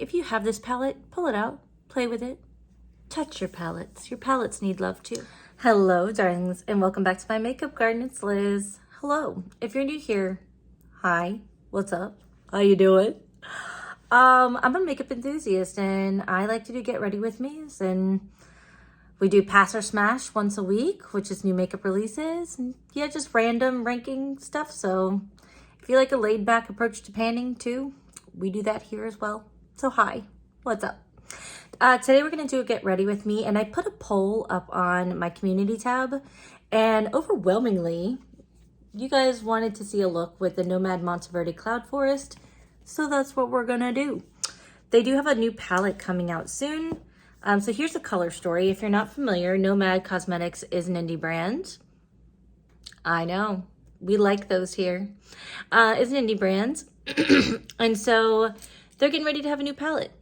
if you have this palette, pull it out, play with it, touch your palettes. Your palettes need love too. Hello, darlings, and welcome back to my makeup garden. It's Liz. Hello. If you're new here, hi, what's up? How you doing? I'm a makeup enthusiast, and I like to do get ready with me's, and we do pass or smash once a week, which is new makeup releases, and yeah, just random ranking stuff. So if you like a laid back approach to panning too, we do that here as well. So hi, what's up? Today we're gonna do a get ready with me, and I put a poll up on my community tab, and overwhelmingly, you guys wanted to see a look with the Nomad Monteverde Cloud Forest. So that's what we're gonna do. They do have a new palette coming out soon. So here's the color story. If you're not familiar, Nomad Cosmetics is an indie brand. I know, we like those here. It's an indie brand. And so they're getting ready to have a new palette.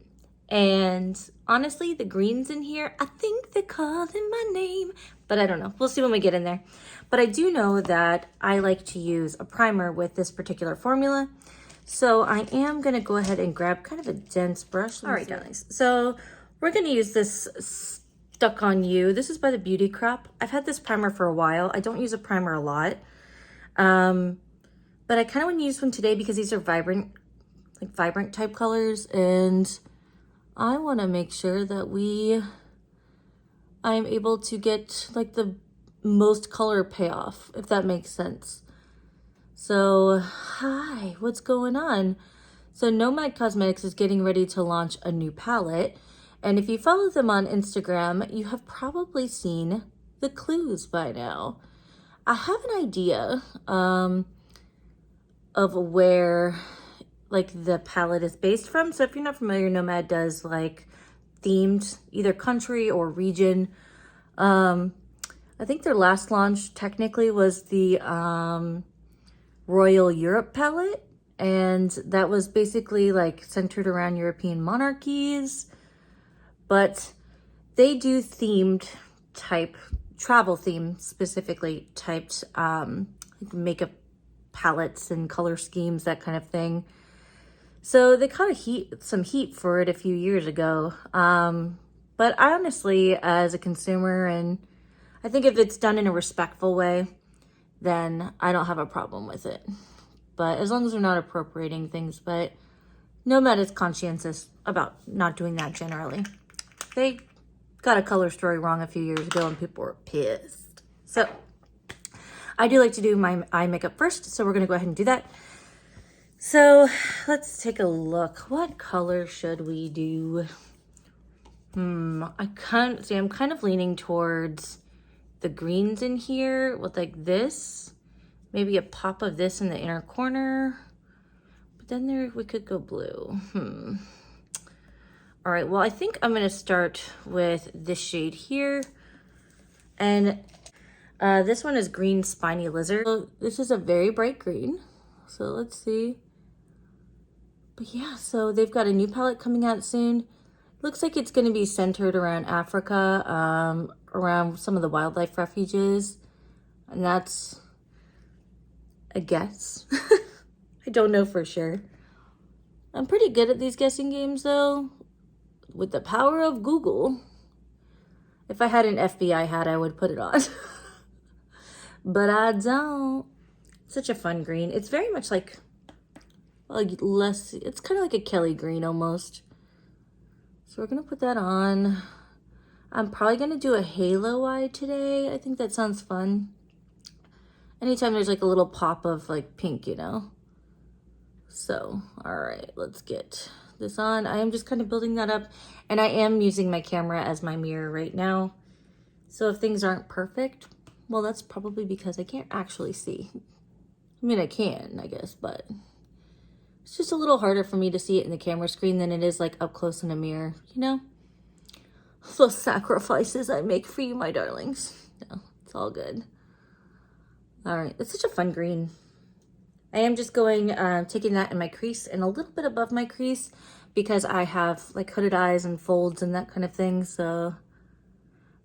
And honestly, the greens in here, I think they're calling my name, but I don't know. We'll see when we get in there. But I do know that I like to use a primer with this particular formula. So I am gonna go ahead and grab kind of a dense brush. All right, darlings. So we're gonna use this Stuck On You. This is by the Beauty Crop. I've had this primer for a while. I don't use a primer a lot. But I kind of want to use one today because these are vibrant type colors. And I want to make sure that I'm able to get like the most color payoff, if that makes sense. So, hi, what's going on? So Nomad Cosmetics is getting ready to launch a new palette. And if you follow them on Instagram, you have probably seen the clues by now. I have an idea of where like the palette is based from. So if you're not familiar, Nomad does like themed either country or region. I think their last launch technically was the Royal Europe palette, and that was basically like centered around European monarchies, but they do themed type, travel theme specifically typed makeup palettes and color schemes, that kind of thing. So they caught some heat for it a few years ago. But I honestly, as a consumer, and I think if it's done in a respectful way, then I don't have a problem with it. But as long as they're not appropriating things, but Nomad is conscientious about not doing that generally. They got a color story wrong a few years ago and people were pissed. So I do like to do my eye makeup first, so we're gonna go ahead and do that. So let's take a look. What color should we do? I'm kind of leaning towards the greens in here with like this, maybe a pop of this in the inner corner, but then we could go blue. All right, well, I think I'm gonna start with this shade here, and this one is Green Spiny Lizard. So this is a very bright green, so let's see. But yeah, so they've got a new palette coming out soon. Looks like it's gonna be centered around Africa, around some of the wildlife refuges, and that's a guess. I don't know for sure. I'm pretty good at these guessing games though, with the power of Google. If I had an FBI hat, I would put it on. But I don't. Such a fun green. It's very much like less, it's kind of like a Kelly green almost. So we're gonna put that on. I'm probably gonna do a halo eye today. I think that sounds fun. Anytime there's like a little pop of like pink, you know? So, all right, let's get this on. I am just kind of building that up, and I am using my camera as my mirror right now. So if things aren't perfect, well, that's probably because I can't actually see. I mean, I can, I guess, but it's just a little harder for me to see it in the camera screen than it is like up close in a mirror, you know? Those sacrifices I make for you, my darlings. No, it's all good. All right, it's such a fun green. I am just going, taking that in my crease and a little bit above my crease because I have like hooded eyes and folds and that kind of thing. So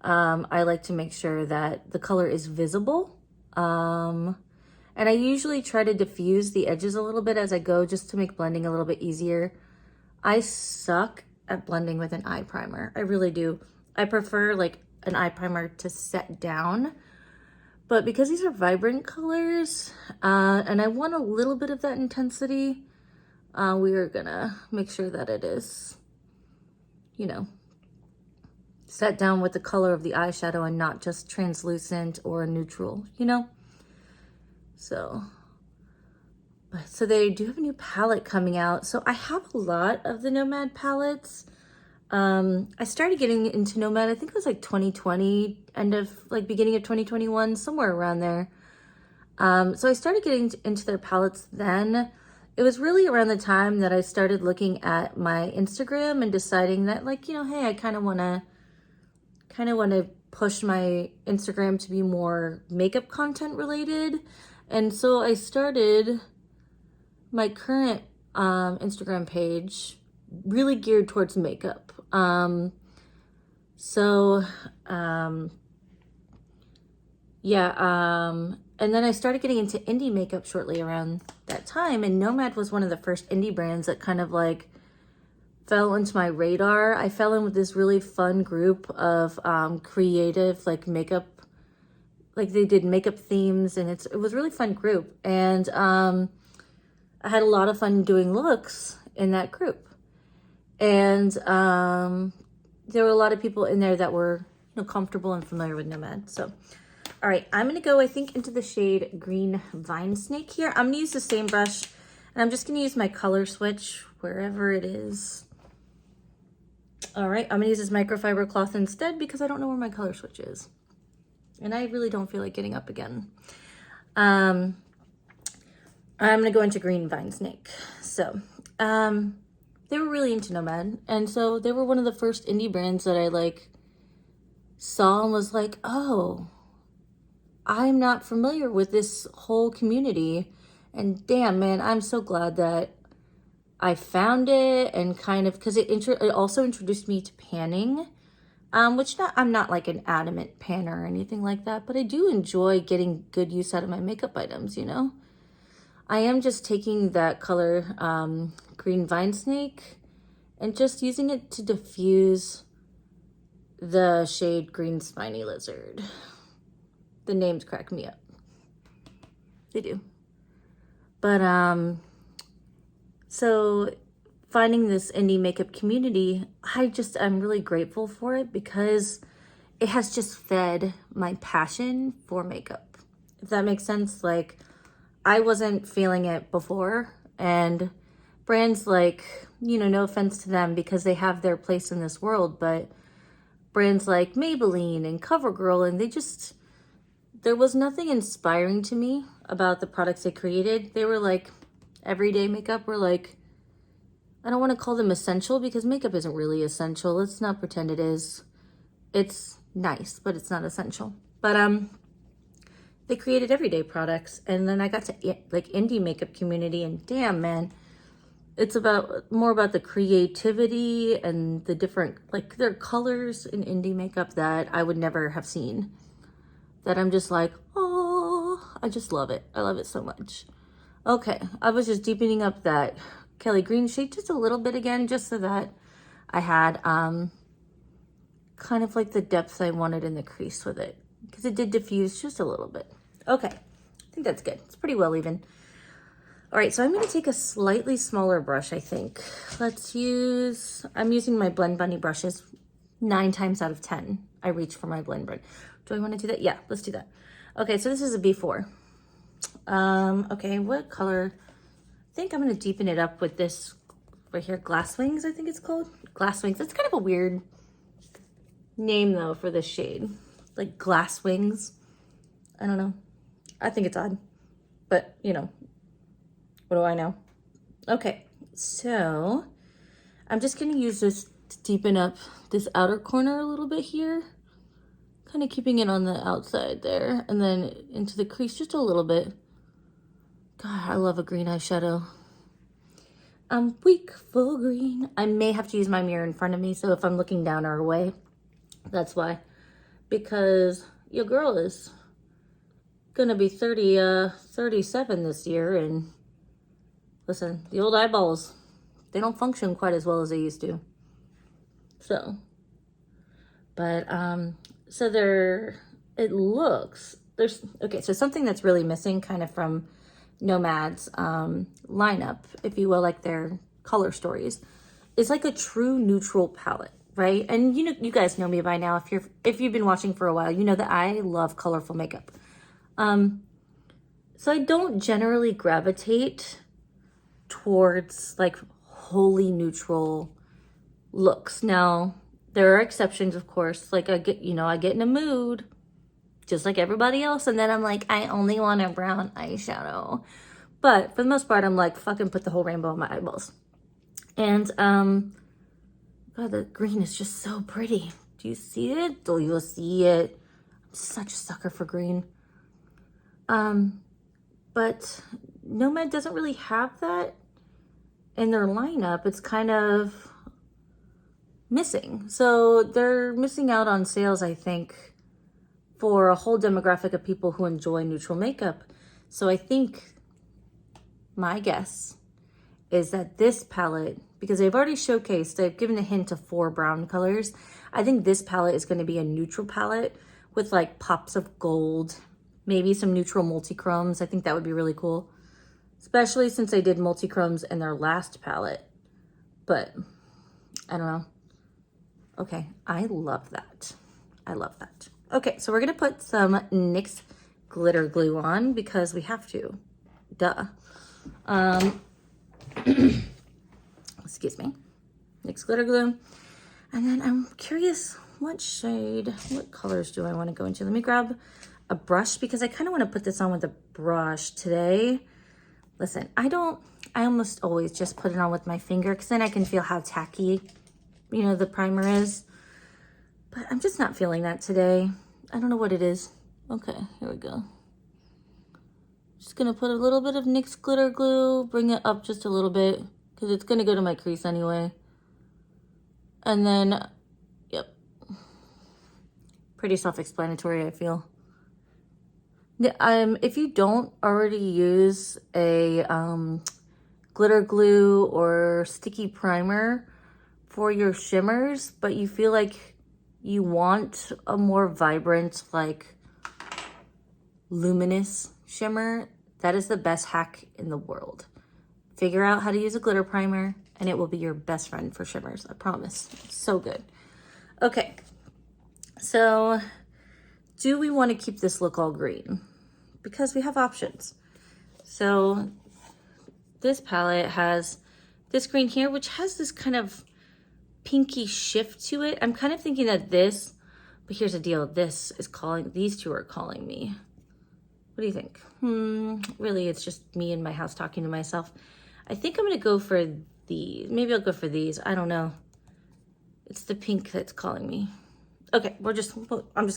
I like to make sure that the color is visible. And I usually try to diffuse the edges a little bit as I go just to make blending a little bit easier. I suck at blending with an eye primer. I really do. I prefer like an eye primer to set down, but because these are vibrant colors, and I want a little bit of that intensity, we are gonna make sure that it is, you know, set down with the color of the eyeshadow and not just translucent or neutral, you know? So they do have a new palette coming out. So I have a lot of the Nomad palettes. I started getting into Nomad, I think it was like 2020, beginning of 2021, somewhere around there. So I started getting into their palettes then. It was really around the time that I started looking at my Instagram and deciding that, like, you know, hey, I kind of want to push my Instagram to be more makeup content related. And so I started my current Instagram page really geared towards makeup. And then I started getting into indie makeup shortly around that time, and Nomad was one of the first indie brands that kind of like fell into my radar. I fell in with this really fun group of creative like makeup, like they did makeup themes, and it was a really fun group. And I had a lot of fun doing looks in that group. And there were a lot of people in there that were, you know, comfortable and familiar with Nomad. So, all right, I'm gonna go, I think, into the shade Green Vine Snake here. I'm gonna use the same brush, and I'm just gonna use my color switch wherever it is. All right, I'm gonna use this microfiber cloth instead because I don't know where my color switch is. And I really don't feel like getting up again. I'm gonna go into Green Vine Snake. So, they were really into Nomad, and so they were one of the first indie brands that I like saw and was like, oh, I'm not familiar with this whole community, and damn, man, I'm so glad that I found it. And kind of because it also introduced me to panning, which I'm not like an adamant panner or anything like that, but I do enjoy getting good use out of my makeup items, you know. I am just taking that color Green Vine Snake and just using it to diffuse the shade Green Spiny Lizard. The names crack me up. They do. But so finding this indie makeup community, I'm really grateful for it because it has just fed my passion for makeup. If that makes sense. Like, I wasn't feeling it before, and brands like, you know, no offense to them because they have their place in this world, but brands like Maybelline and CoverGirl, and there was nothing inspiring to me about the products they created. They were like everyday makeup. Were like, I don't want to call them essential because makeup isn't really essential. Let's not pretend it is. It's nice, but it's not essential. But they created everyday products, and then I got to like indie makeup community, and damn, man, it's more about the creativity and the different, like, there are colors in indie makeup that I would never have seen, that I'm just like, oh, I just love it. I love it so much. Okay, I was just deepening up that Kelly Green shade just a little bit again, just so that I had kind of like the depth I wanted in the crease with it, because it did diffuse just a little bit. Okay, I think that's good. It's pretty well even. All right, so I'm gonna take a slightly smaller brush, I think. I'm using my BlendBunny brushes 9 times out of 10. I reach for my BlendBunny. Do I wanna do that? Yeah, let's do that. Okay, so this is a B4. Okay, what color? I think I'm gonna deepen it up with this right here, Glass Wings, I think it's called. Glass Wings. That's kind of a weird name though for this shade. Like Glass Wings. I don't know. I think it's odd, but you know, what do I know? Okay, so I'm just gonna use this to deepen up this outer corner a little bit here. Kind of keeping it on the outside there, and then into the crease just a little bit. God, I love a green eyeshadow. I'm weak for green. I may have to use my mirror in front of me, so if I'm looking down or away, that's why. Because your girl is gonna be 37 this year, and listen, the old eyeballs, they don't function quite as well as they used to. So, but, so okay, so something that's really missing kind of from Nomad's lineup, if you will, like their color stories, is like a true neutral palette, right? And you guys know me by now. If you've been watching for a while, you know that I love colorful makeup. So I don't generally gravitate towards like wholly neutral looks. Now, there are exceptions, of course. Like I get in a mood just like everybody else, and then I'm like, I only want a brown eyeshadow. But for the most part, I'm like, fucking put the whole rainbow on my eyeballs. And God, the green is just so pretty. Do you see it? Do you see it? I'm such a sucker for green. But Nomad doesn't really have that in their lineup. It's kind of missing. So they're missing out on sales, I think, for a whole demographic of people who enjoy neutral makeup. So I think my guess is that this palette, because they've already showcased, they've given a hint of 4 brown colors. I think this palette is going to be a neutral palette with like pops of gold, maybe some neutral multichromes. I think that would be really cool, especially since they did multichromes in their last palette. But I don't know. Okay, I love that. I love that. Okay, so we're gonna put some NYX glitter glue on because we have to. Duh. Excuse me. NYX glitter glue. And then I'm curious what colors do I want to go into? Let me grab a brush because I kind of want to put this on with a brush today. Listen, I almost always just put it on with my finger because then I can feel how tacky, the primer is. But I'm just not feeling that today. I don't know what it is. Okay, here we go. Just gonna put a little bit of NYX glitter glue, bring it up just a little bit because it's gonna go to my crease anyway. And then, yep. Pretty self-explanatory, I feel. If you don't already use a glitter glue or sticky primer for your shimmers, but you feel like you want a more vibrant, like luminous shimmer, that is the best hack in the world. Figure out how to use a glitter primer and it will be your best friend for shimmers. I promise. It's so good. Okay. So do we want to keep this look all green? Because we have options. So this palette has this green here, which has this kind of pinky shift to it. I'm kind of thinking that but here's the deal. These two are calling me. What do you think? Really, it's just me in my house talking to myself. I think I'm going to go for these. Maybe I'll go for these. I don't know. It's the pink that's calling me. Okay, I'm just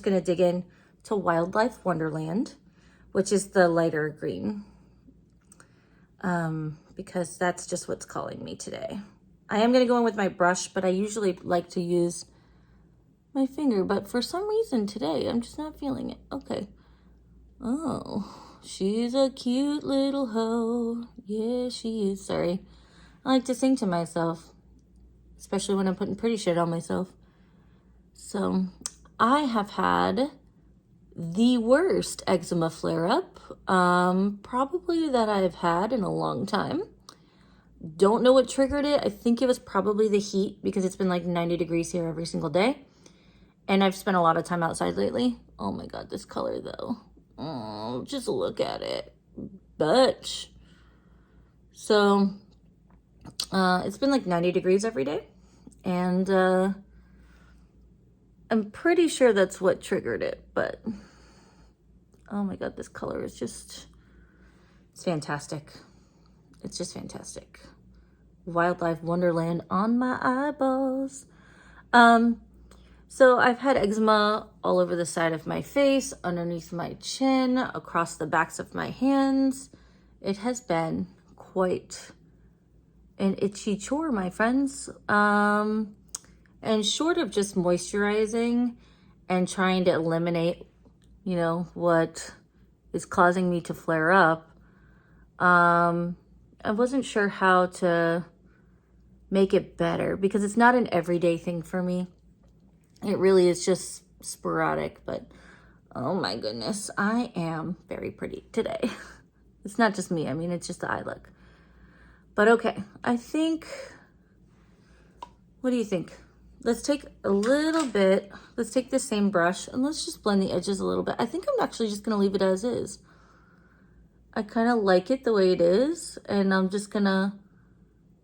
going to dig in to Wildlife Wonderland, which is the lighter green. Because that's just what's calling me today. I am going to go in with my brush, but I usually like to use my finger. But for some reason today, I'm just not feeling it. Okay. Oh, she's a cute little hoe. Yeah, she is. Sorry. I like to sing to myself, especially when I'm putting pretty shit on myself. So I have had the worst eczema flare-up, probably that I've had in a long time. Don't know what triggered it. I think it was probably the heat because it's been like 90 degrees here every single day. And I've spent a lot of time outside lately. Oh my God, this color though. Oh, just look at it. Bitch. So, it's been like 90 degrees every day. And I'm pretty sure that's what triggered it. But, oh my God, this color is it's fantastic. It's just fantastic. Wildlife Wonderland on my eyeballs. So I've had eczema all over the side of my face, underneath my chin, across the backs of my hands. It has been quite an itchy chore, my friends. And short of just moisturizing and trying to eliminate, what is causing me to flare up, I wasn't sure how to make it better, because it's not an everyday thing for me. It really is just sporadic, but oh my goodness, I am very pretty today. It's not just me, I mean, it's just the eye look. But okay, I think, what do you think? Let's take a little bit, let's take the same brush and let's just blend the edges a little bit. I think I'm actually just gonna leave it as is. I kind of like it the way it is, and I'm just gonna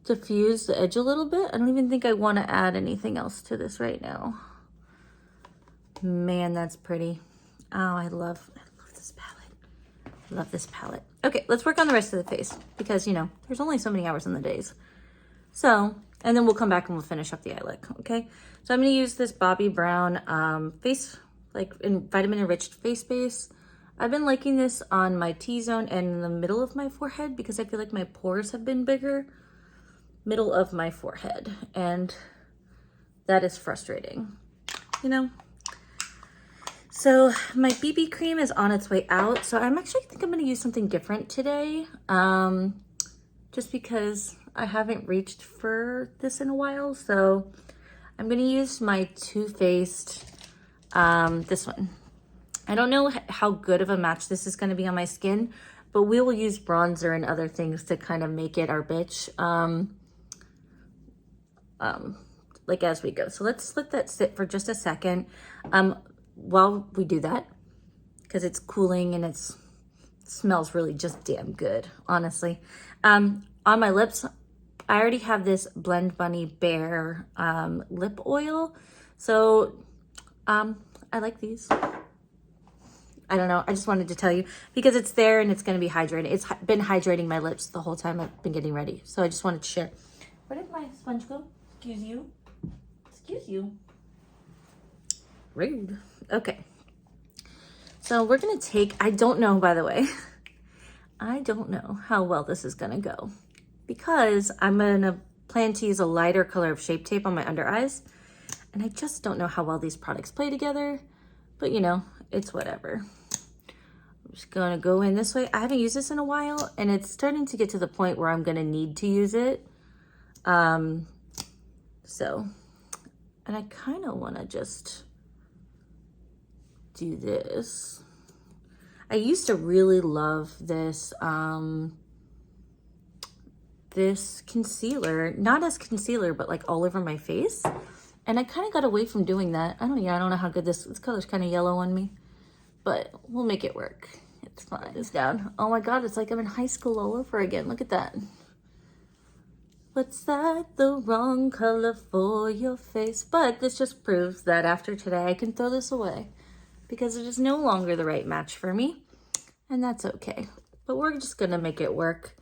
diffuse the edge a little bit. I don't even think I want to add anything else to this right now. Man, that's pretty. Oh, I love this palette. I love this palette. Okay, let's work on the rest of the face, because, you know, there's only so many hours in the days. So, and then we'll come back and we'll finish up the eye look, okay? So I'm going to use this Bobbi Brown face, like in Vitamin Enriched face base. I've been liking this on my T-zone and in the middle of my forehead, because I feel like my pores have been bigger. Middle of my forehead, and that is frustrating, you know? So my BB cream is on its way out, so I'm actually think I'm going to use something different today, just because I haven't reached for this in a while. So I'm going to use my Too Faced, this one. I don't know how good of a match this is going to be on my skin, but we will use bronzer and other things to kind of make it our bitch, like as we go. So let's let that sit for just a second. While we do that, because it's cooling and it smells really just damn good, honestly. On my lips, I already have this BlendBunny Bare lip oil. So I like these. I don't know, I just wanted to tell you because it's there and it's going to be hydrating. It's been hydrating my lips the whole time I've been getting ready. So I just wanted to share. Where did my sponge go? Excuse you. Excuse you. Rude. Okay. So we're going to take, I don't know, by the way, I don't know how well this is going to go, because I'm going to plan to use a lighter color of Shape Tape on my under eyes. And I just don't know how well these products play together, but you know, it's whatever. I'm just going to go in this way. I haven't used this in a while, and it's starting to get to the point where I'm going to need to use it. So, and I kind of want to just do this. I used to really love this, this concealer, not as concealer, but like all over my face. And I kind of got away from doing that. I don't know how good this color's kind of yellow on me, but we'll make it work. It's fine. It's down. Oh my God, it's like I'm in high school all over again. Look at that. What's that? The wrong color for your face. But this just proves that after today, I can throw this away, because it is no longer the right match for me, and that's okay. But we're just gonna make it work.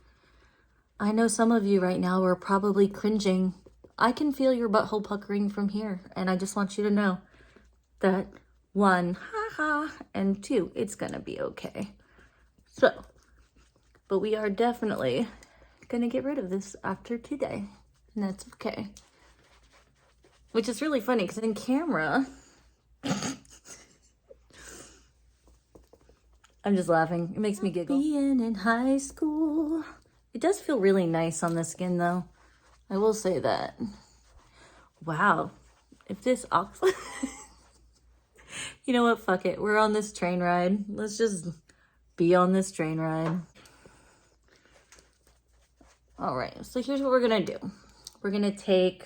I know some of you right now are probably cringing. I can feel your butthole puckering from here, and I just want you to know that 1, haha, and 2, it's gonna be okay. So, but we are definitely gonna get rid of this after today, and that's okay. Which is really funny, because in camera, I'm just laughing. It makes me giggle. Being in high school. It does feel really nice on the skin, though. I will say that. Wow. If this you know what? Fuck it. We're on this train ride. Let's just be on this train ride. All right. So here's what we're going to do. We're going to take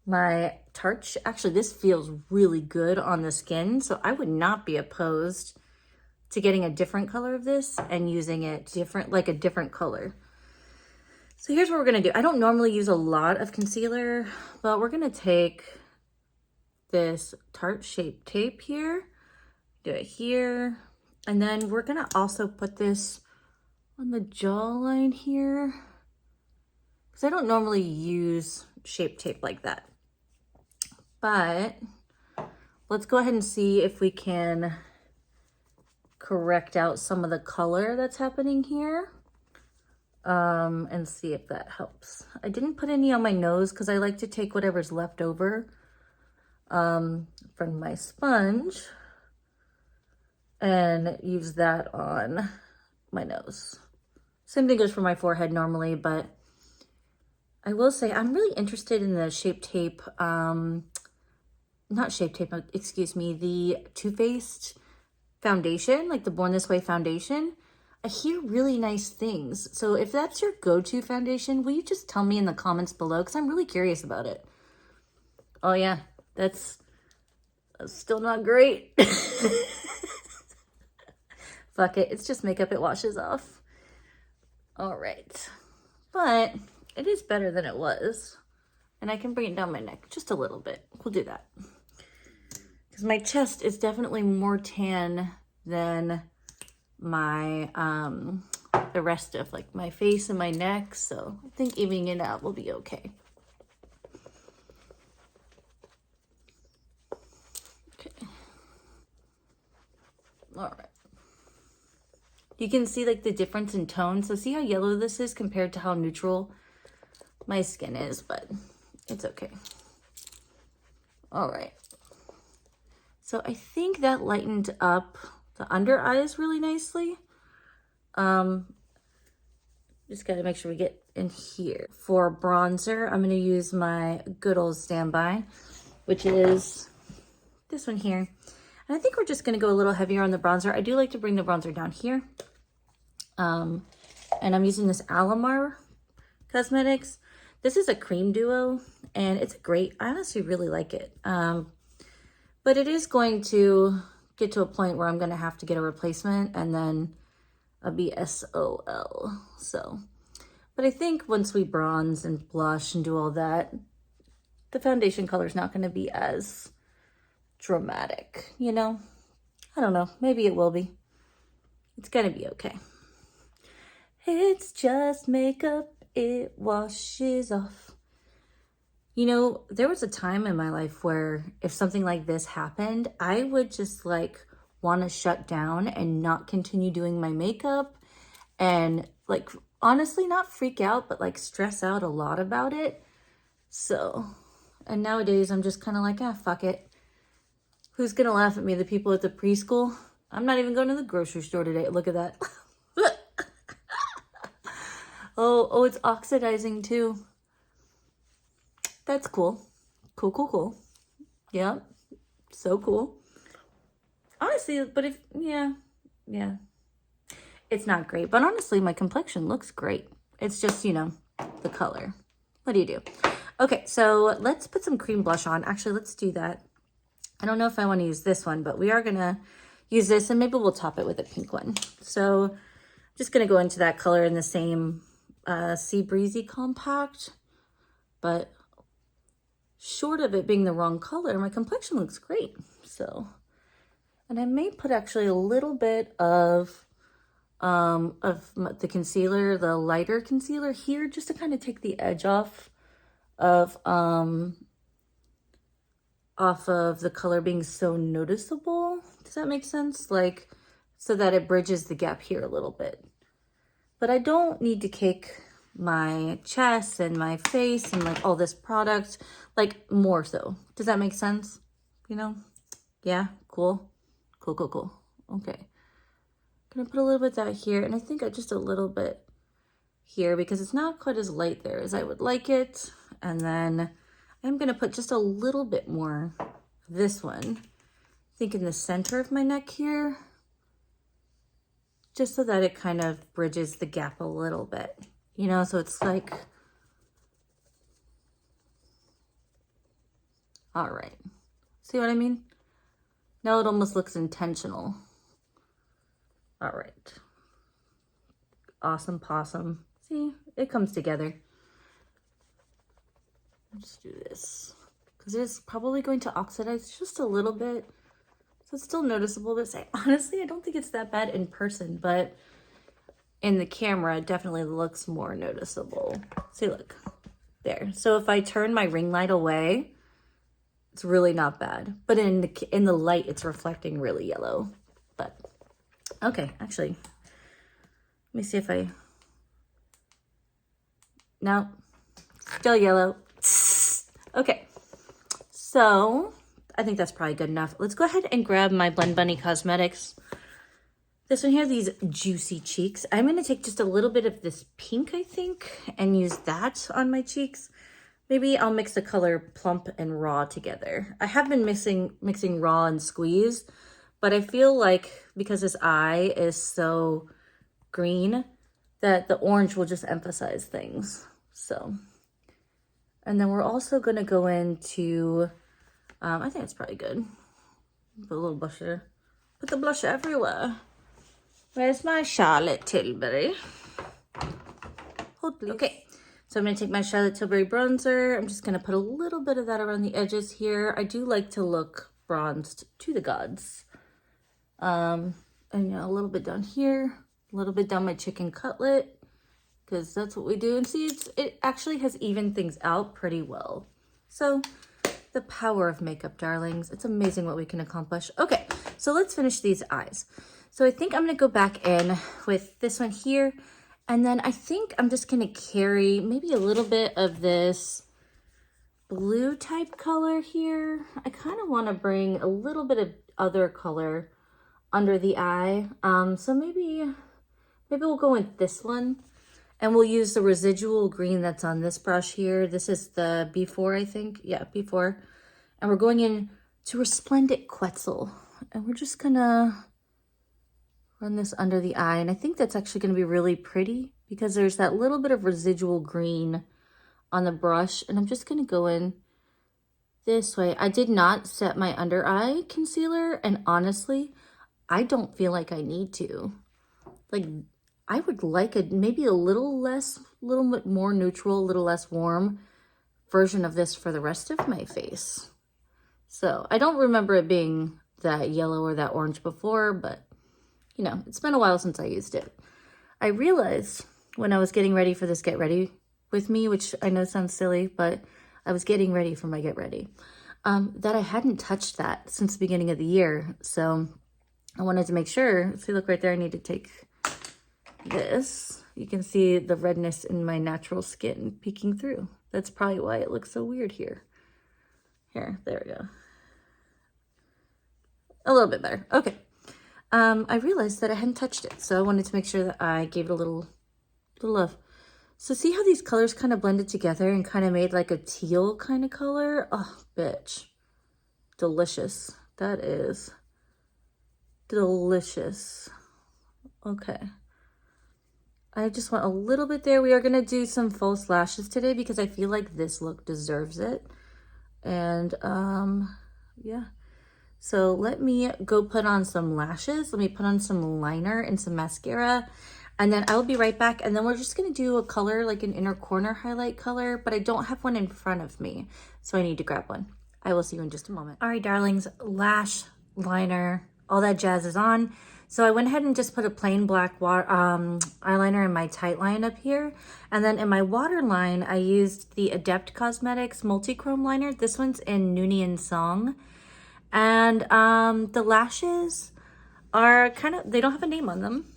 my Tarte. Actually, this feels really good on the skin, so I would not be opposed to getting a different color of this and using it different, like a different color. So here's what we're gonna do. I don't normally use a lot of concealer, but we're gonna take this Tarte Shape Tape here, do it here, and then we're gonna also put this on the jawline here, because I don't normally use Shape Tape like that. But let's go ahead and see if we can correct out some of the color that's happening here, and see if that helps. I didn't put any on my nose because I like to take whatever's left over from my sponge and use that on my nose. Same thing goes for my forehead normally, but I will say I'm really interested in the Shape Tape, not Shape Tape, excuse me, the Too Faced foundation, like the Born This Way foundation. I hear really nice things. So if that's your go-to foundation, will you just tell me in the comments below? Because I'm really curious about it. Oh yeah, that's still not great. Fuck it, it's just makeup, it washes off. All right, but it is better than it was. And I can bring it down my neck just a little bit. We'll do that. Because my chest is definitely more tan than my, the rest of like my face and my neck. So I think evening it out will be okay. Okay. All right. You can see like the difference in tone. So see how yellow this is compared to how neutral my skin is, but it's okay. All right. So I think that lightened up the under eyes really nicely. Just gotta make sure we get in here. For bronzer, I'm gonna use my good old standby, which is this one here. And I think we're just gonna go a little heavier on the bronzer. I do like to bring the bronzer down here. And I'm using this Alamar Cosmetics. This is a cream duo, and it's great. I honestly really like it. But it is going to get to a point where I'm gonna have to get a replacement, and then I'll be SOL. So, but I think once we bronze and blush and do all that, the foundation color is not gonna be as dramatic, you know? I don't know, maybe it will be. It's gonna be okay. It's just makeup, it washes off. You know, there was a time in my life where if something like this happened, I would just like want to shut down and not continue doing my makeup and like honestly not freak out, but like stress out a lot about it. So, and nowadays I'm just kind of like, ah, fuck it. Who's gonna laugh at me? The people at the preschool? I'm not even going to the grocery store today. Look at that. Oh, it's oxidizing too. That's cool. Cool. Yeah, so cool. Honestly, but if, yeah. It's not great, but honestly, my complexion looks great. It's just, you know, the color. What do you do? Okay, so let's put some cream blush on. Actually, let's do that. I don't know if I want to use this one, but we are going to use this, and maybe we'll top it with a pink one. So I'm just going to go into that color in the same SEA Breezy compact, but short of it being the wrong color, my complexion looks great. So, and I may put actually a little bit of the concealer, the lighter concealer here, just to kind of take the edge off of the color being so noticeable. Does that make sense? Like, so that it bridges the gap here a little bit. But I don't need to cake my chest and my face and like all this product, like more so. Does that make sense? You know? Yeah, cool. Okay. Gonna put a little bit of that here, and I think just a little bit here because it's not quite as light there as I would like it. And then I'm gonna put just a little bit more of this one, I think in the center of my neck here, just so that it kind of bridges the gap a little bit, you know, so it's like, all right. See what I mean? Now it almost looks intentional. All right. Awesome possum. See, it comes together. Let's do this because it's probably going to oxidize just a little bit. So it's still noticeable, but say, honestly, I don't think it's that bad in person, but in the camera, it definitely looks more noticeable. See, look, there. So if I turn my ring light away, it's really not bad. But in the light, it's reflecting really yellow. But, okay, actually, let me see if I, no, still yellow. Okay, so I think that's probably good enough. Let's go ahead and grab my BlendBunny Cosmetics This one here, these juicy cheeks. I'm going to take just a little bit of this pink, I think, and use that on my cheeks. Maybe I'll mix the color Plump and Raw together. I have been mixing Raw and Squeeze, but I feel like because this eye is so green that the orange will just emphasize things. So, and then we're also going to go into, I think it's probably good. Put a little blusher. Put the blusher everywhere. Where's my Charlotte Tilbury? Hold please. Okay, so I'm going to take my Charlotte Tilbury bronzer. I'm just going to put a little bit of that around the edges here. I do like to look bronzed to the gods. And a little bit down here, a little bit down my chicken cutlet, because that's what we do. And see, it actually has evened things out pretty well. So the power of makeup, darlings. It's amazing what we can accomplish. Okay, so let's finish these eyes. So I think I'm going to go back in with this one here. And then I think I'm just going to carry maybe a little bit of this blue type color here. I kind of want to bring a little bit of other color under the eye. So maybe we'll go with this one. And we'll use the residual green that's on this brush here. This is the B4, I think. Yeah, B4. And we're going in to Resplendent Quetzal. And we're just going to run this under the eye. And I think that's actually going to be really pretty because there's that little bit of residual green on the brush. And I'm just going to go in this way. I did not set my under eye concealer. And honestly, I don't feel like I need to. Like, I would like maybe a little bit more neutral, a little less warm version of this for the rest of my face. So I don't remember it being that yellow or that orange before, but you know, it's been a while since I used it. I realized when I was getting ready for this Get Ready With Me, which I know sounds silly, but I was getting ready for my Get Ready, that I hadn't touched that since the beginning of the year. So I wanted to make sure. See, look right there, I need to take this. You can see the redness in my natural skin peeking through. That's probably why it looks so weird here. Here, there we go. A little bit better. Okay. I realized that I hadn't touched it, so I wanted to make sure that I gave it a little love. So see how these colors kind of blended together and kind of made like a teal kind of color? Oh, bitch. Delicious. That is delicious. Okay. I just want a little bit there. We are going to do some false lashes today because I feel like this look deserves it. And, yeah. So let me go put on some lashes. Let me put on some liner and some mascara. And then I'll be right back. And then we're just going to do a color, like an inner corner highlight color. But I don't have one in front of me, so I need to grab one. I will see you in just a moment. All right, darlings. Lash, liner, all that jazz is on. So I went ahead and just put a plain black eyeliner in my tight line up here. And then in my waterline, I used the Adept Cosmetics multichrome liner. This one's in Noonian Song. And the lashes are kind of, they don't have a name on them.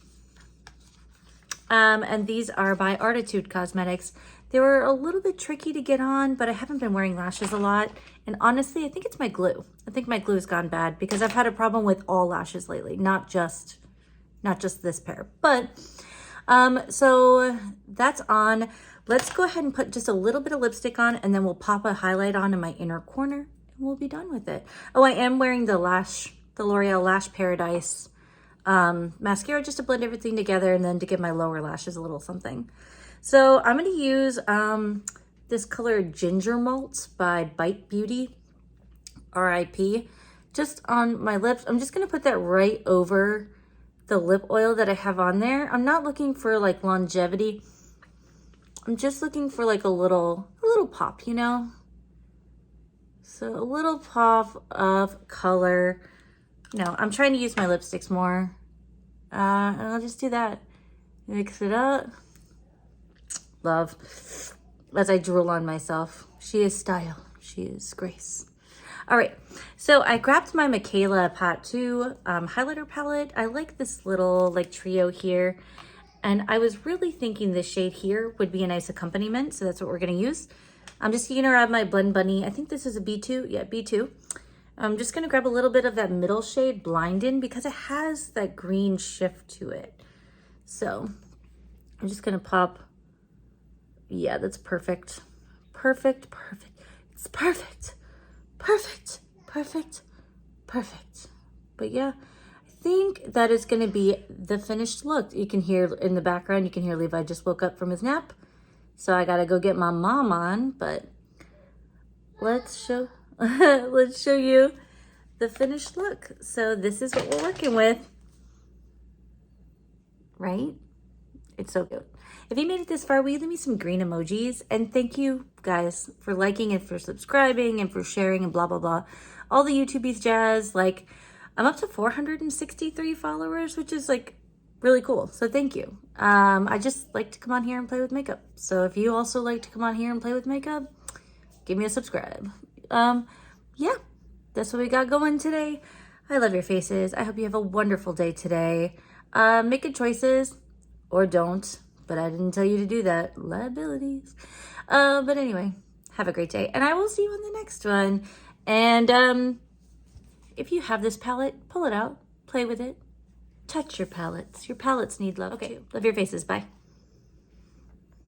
And these are by Adept Cosmetics. They were a little bit tricky to get on, but I haven't been wearing lashes a lot. And honestly, I think it's my glue. I think my glue has gone bad because I've had a problem with all lashes lately, not just this pair. But so that's on. Let's go ahead and put just a little bit of lipstick on, and then we'll pop a highlight on in my inner corner, and we'll be done with it. Oh, I am wearing the L'Oreal Lash Paradise mascara just to blend everything together and then to give my lower lashes a little something. So I'm going to use this color Ginger Malt by Bite Beauty, RIP, just on my lips. I'm just going to put that right over the lip oil that I have on there. I'm not looking for like longevity. I'm just looking for like a little pop, you know? So a little pop of color. No, I'm trying to use my lipsticks more. And I'll just do that. Mix it up. Love. As I drool on myself. She is style. She is grace. All right. So I grabbed my Mikayla Paht 2 highlighter palette. I like this little like trio here. And I was really thinking this shade here would be a nice accompaniment. So that's what we're going to use. I'm just going to grab my BlendBunny. I think this is a B2. Yeah, B2. I'm just gonna grab a little bit of that middle shade, Blindin, because it has that green shift to it. So I'm just gonna pop. Yeah, that's perfect. Perfect, perfect. It's perfect. Perfect, perfect, perfect. But yeah, I think that is gonna be the finished look. You can hear in the background, you can hear Levi just woke up from his nap. So I gotta go get my mom on, but let's show let's show you the finished look. So this is what we're working with, right? It's so cute. If you made it this far, will you leave me some green emojis? And thank you guys for liking and for subscribing and for sharing and blah, blah, blah. All the YouTubies jazz. Like, I'm up to 463 followers, which is like really cool. So thank you. I just like to come on here and play with makeup. So if you also like to come on here and play with makeup, give me a subscribe. Yeah, that's what we got going today. I love your faces. I hope you have a wonderful day today. Make good choices or don't, but I didn't tell you to do that. Liabilities. But anyway, have a great day and I will see you on the next one. And if you have this palette, pull it out, play with it, touch your palettes. Your palettes need love too. Love your faces. Bye.